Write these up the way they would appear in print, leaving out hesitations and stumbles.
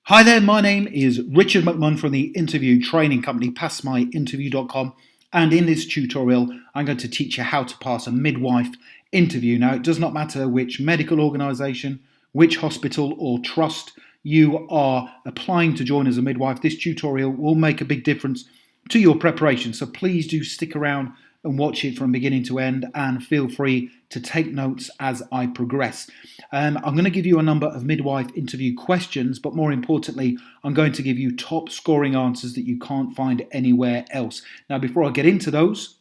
Hi there, my name is Richard McMunn from the interview training company passmyinterview.com, and in this tutorial I'm going to teach you how to pass a midwife interview. Now, it does not matter which medical organisation, which hospital or trust you are applying to join as a midwife. This tutorial will make a big difference to your preparation, so please do stick around and watch it from beginning to end, and feel free to take notes as I progress. I'm going to give you a number of midwife interview questions, but more importantly, I'm going to give you top scoring answers that you can't find anywhere else. Now, before I get into those,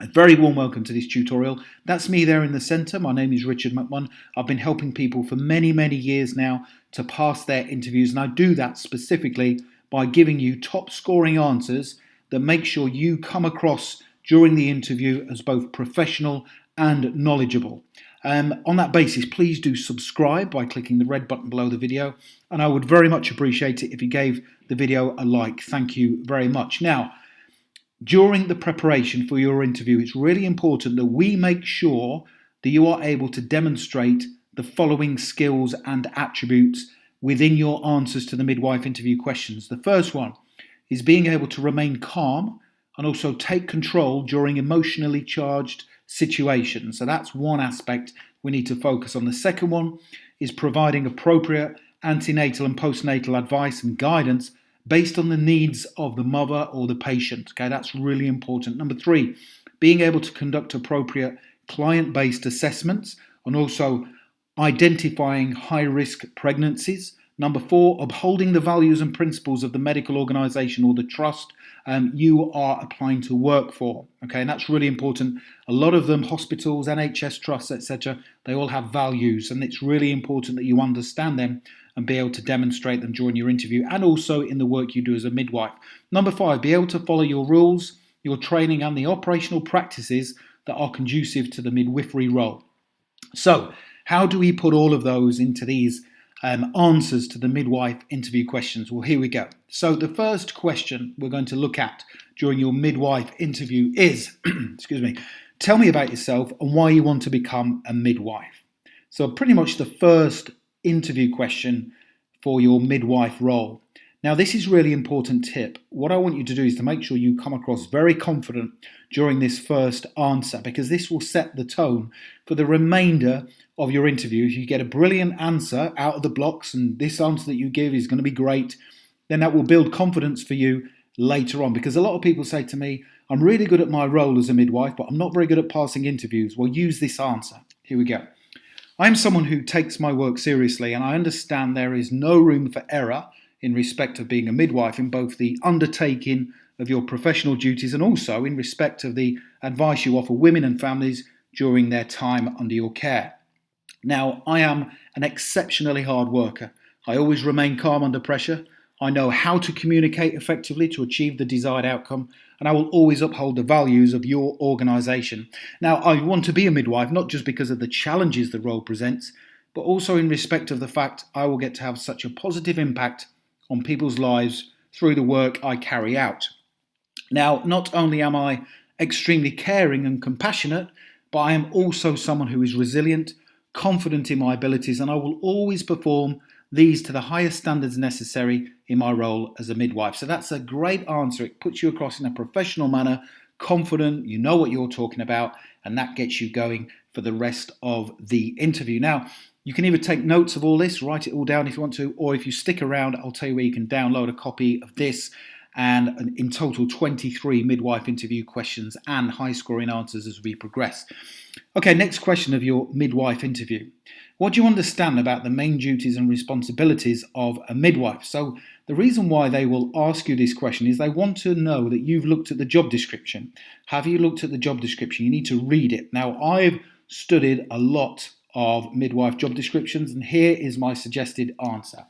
a very warm welcome to this tutorial. That's me there in the centre. My name is Richard McMunn. I've been helping people for many, many years now to pass their interviews, and I do that specifically by giving you top scoring answers that make sure you come across during the interview as both professional and knowledgeable. On that basis, please do subscribe by clicking the red button below the video, and I would very much appreciate it if you gave the video a like. Thank you very much. Now, during the preparation for your interview, it's really important that we make sure that you are able to demonstrate the following skills and attributes within your answers to the midwife interview questions. The first one is being able to remain calm and also take control during emotionally charged situations. So that's one aspect we need to focus on. The second one is providing appropriate antenatal and postnatal advice and guidance based on the needs of the mother or the patient. Okay, that's really important. Number three, being able to conduct appropriate client-based assessments and also identifying high-risk pregnancies. Number four, upholding the values and principles of the medical organisation or the trust you are applying to work for. Okay, and that's really important. A lot of them, hospitals, NHS Trust, etc., they all have values, and it's really important that you understand them and be able to demonstrate them during your interview and also in the work you do as a midwife. Number five, be able to follow your rules, your training, and the operational practices that are conducive to the midwifery role. So, how do we put all of those into these answers to the midwife interview questions? Well, here we go. So the first question we're going to look at during your midwife interview is, excuse me, tell me about yourself and why you want to become a midwife. So pretty much the first interview question for your midwife role. Now, this is really important tip. What I want you to do is to make sure you come across very confident during this first answer, because this will set the tone for the remainder of your interview. If you get a brilliant answer out of the blocks and this answer that you give is going to be great, then that will build confidence for you later on. Because a lot of people say to me, I'm really good at my role as a midwife, but I'm not very good at passing interviews. Well, use this answer. Here we go. I'm someone who takes my work seriously, and I understand there is no room for error in respect of being a midwife in both the undertaking of your professional duties and also in respect of the advice you offer women and families during their time under your care. Now, I am an exceptionally hard worker. I always remain calm under pressure. I know how to communicate effectively to achieve the desired outcome, and I will always uphold the values of your organisation. Now, I want to be a midwife not just because of the challenges the role presents, but also in respect of the fact I will get to have such a positive impact on people's lives through the work I carry out. Now, not only am I extremely caring and compassionate, but I am also someone who is resilient, confident in my abilities, and I will always perform these to the highest standards necessary in my role as a midwife. So that's a great answer. It puts you across in a professional manner, confident, you know what you're talking about, and that gets you going for the rest of the interview. Now, you can either take notes of all this, write it all down if you want to, or if you stick around, I'll tell you where you can download a copy of this and in total 23 midwife interview questions and high scoring answers as we progress. Okay, next question of your midwife interview. What do you understand about the main duties and responsibilities of a midwife? So the reason why they will ask you this question is they want to know that you've looked at the job description. Have you looked at the job description? You need to read it. Now, I've studied a lot of midwife job descriptions, and here is my suggested answer.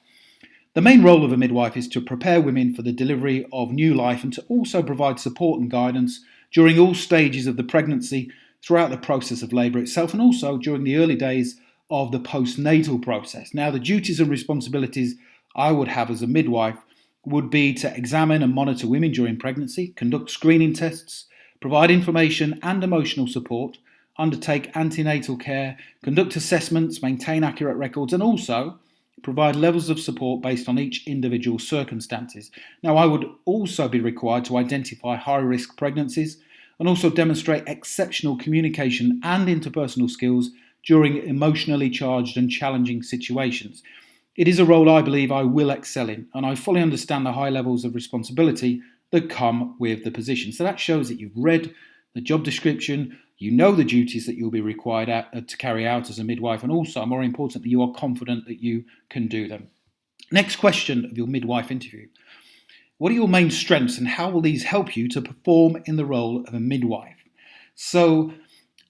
The main role of a midwife is to prepare women for the delivery of new life and to also provide support and guidance during all stages of the pregnancy, throughout the process of labour itself, and also during the early days of the postnatal process. Now, the duties and responsibilities I would have as a midwife would be to examine and monitor women during pregnancy, conduct screening tests, provide information and emotional support, undertake antenatal care, conduct assessments, maintain accurate records, and also Provide levels of support based on each individual circumstances. Now, I would also be required to identify high-risk pregnancies and also demonstrate exceptional communication and interpersonal skills during emotionally charged and challenging situations. It is a role I believe I will excel in, and I fully understand the high levels of responsibility that come with the position. So that shows that you've read the job description, you know the duties that you'll be required to carry out as a midwife, and also, more importantly, you are confident that you can do them. Next question of your midwife interview. What are your main strengths and how will these help you to perform in the role of a midwife? So,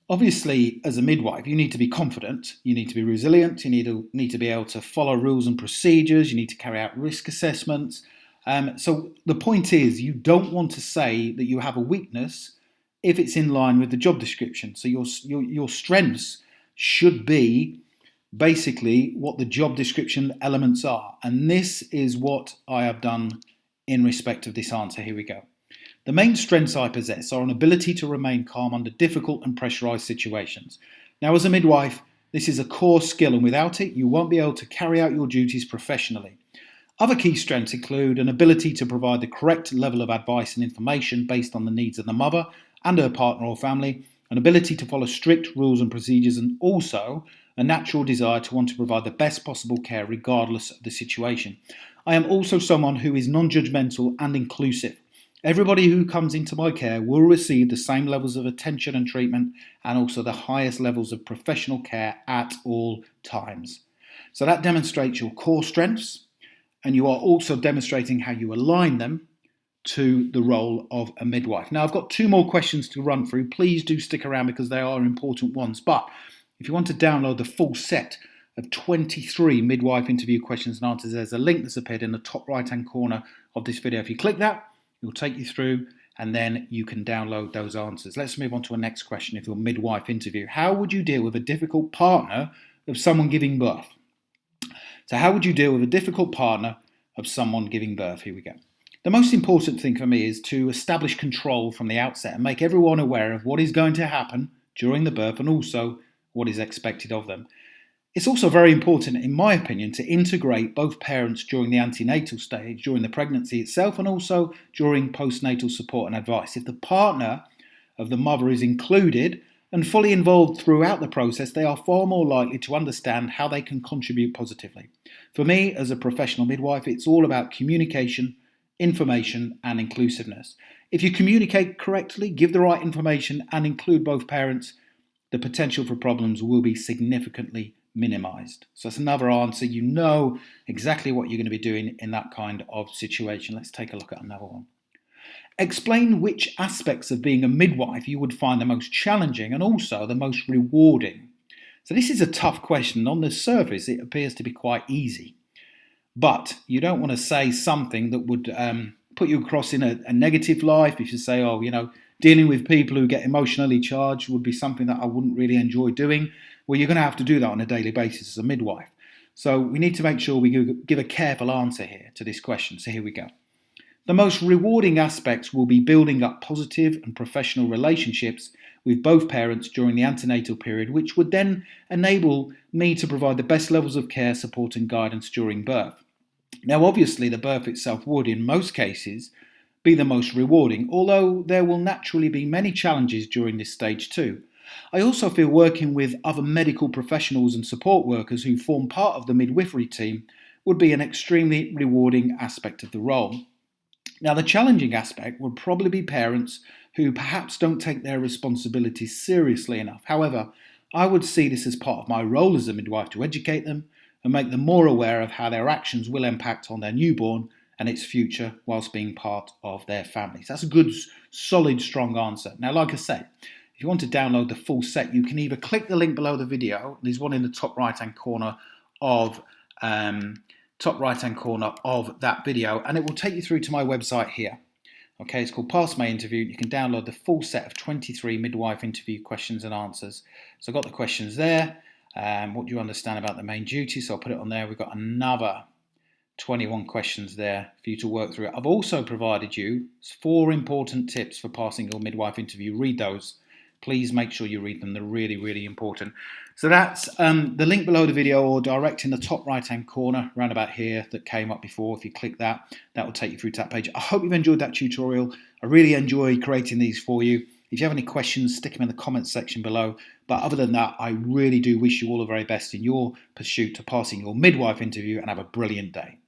obviously, as a midwife, you need to be confident, you need to be resilient, you need to be able to follow rules and procedures, you need to carry out risk assessments. So the point is, you don't want to say that you have a weakness if it's in line with the job description. So your strengths should be basically what the job description elements are. And this is what I have done in respect of this answer. Here we go. The main strengths I possess are an ability to remain calm under difficult and pressurized situations. Now, as a midwife, this is a core skill, and without it, you won't be able to carry out your duties professionally. Other key strengths include an ability to provide the correct level of advice and information based on the needs of the mother and her partner or family, an ability to follow strict rules and procedures, and also a natural desire to want to provide the best possible care regardless of the situation. I am also someone who is non-judgmental and inclusive. Everybody who comes into my care will receive the same levels of attention and treatment, and also the highest levels of professional care at all times. So that demonstrates your core strengths, and you are also demonstrating how you align them to the role of a midwife. Now, I've got 2 more questions to run through. Please do stick around because they are important ones. But if you want to download the full set of 23 midwife interview questions and answers, there's a link that's appeared in the top right-hand corner of this video. If you click that, it'll take you through, and then you can download those answers. Let's move on to a next question of your midwife interview. How would you deal with a difficult partner of someone giving birth? So how would you deal with a difficult partner of someone giving birth? Here we go. The most important thing for me is to establish control from the outset and make everyone aware of what is going to happen during the birth and also what is expected of them. It's also very important, in my opinion, to integrate both parents during the antenatal stage, during the pregnancy itself, and also during postnatal support and advice. If the partner of the mother is included and fully involved throughout the process, they are far more likely to understand how they can contribute positively. For me, as a professional midwife, it's all about communication, information, and inclusiveness. If you communicate correctly, give the right information, and include both parents, the potential for problems will be significantly minimized. So that's another answer. You know exactly what you're going to be doing in that kind of situation. Let's take a look at another one. Explain which aspects of being a midwife you would find the most challenging and also the most rewarding. So this is a tough question. On the surface, it appears to be quite easy. But you don't want to say something that would put you across in a negative light. If you say, dealing with people who get emotionally charged would be something that I wouldn't really enjoy doing. Well, you're going to have to do that on a daily basis as a midwife. So we need to make sure we give a careful answer here to this question. So here we go. The most rewarding aspects will be building up positive and professional relationships with both parents during the antenatal period, which would then enable me to provide the best levels of care, support and guidance during birth. Now, obviously, the birth itself would, in most cases, be the most rewarding, although there will naturally be many challenges during this stage too. I also feel working with other medical professionals and support workers who form part of the midwifery team would be an extremely rewarding aspect of the role. Now, the challenging aspect would probably be parents who perhaps don't take their responsibilities seriously enough. However, I would see this as part of my role as a midwife to educate them and make them more aware of how their actions will impact on their newborn and its future whilst being part of their families. That's a good, solid, strong answer. Now, like I said, if you want to download the full set, you can either click the link below the video. There's one in the top right-hand corner of that video, and it will take you through to my website here. Okay, it's called Pass My Interview. You can download the full set of 23 midwife interview questions and answers. So I've got the questions there. What do you understand about the main duties? So I'll put it on there. We've got another 21 questions there for you to work through. I've also provided you 4 important tips for passing your midwife interview. Read those please make sure you read them. They're really, really important. So that's the link below the video, or direct in the top right-hand corner, around about here, that came up before. If you click that, that will take you through to that page. I hope you've enjoyed that tutorial. I really enjoy creating these for you. If you have any questions, stick them in the comments section below. But other than that, I really do wish you all the very best in your pursuit to passing your midwife interview, and have a brilliant day.